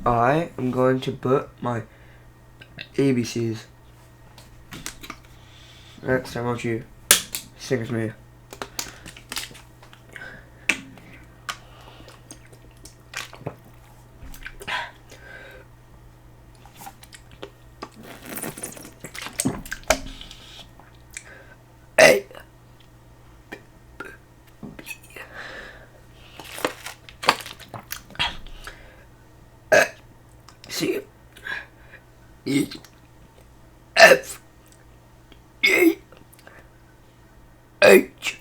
I am going to put my ABCs. Next, I want you to sing with me. A, C, E, F, G, H,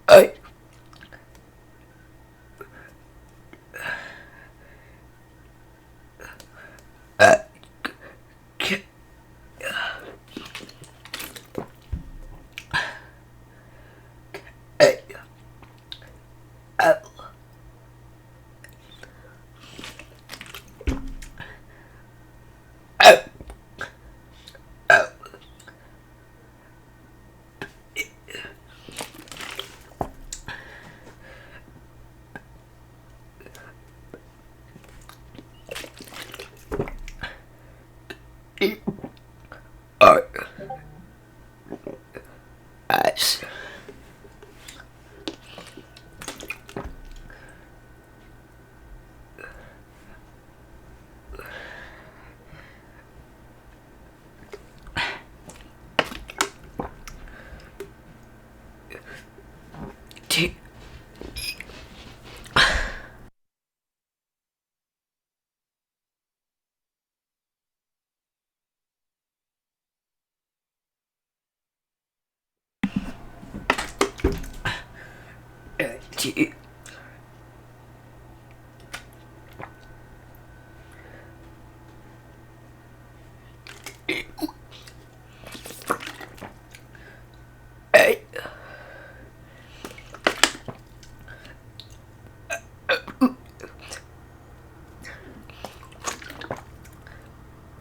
I, K, A, L, F, L, E, R, S, T, T, A,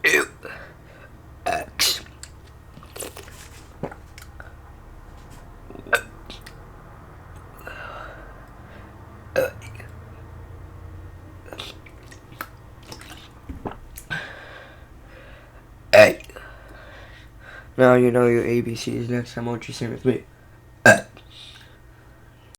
U, X, A. Now you know your ABCs. Next time, won't you sing with me?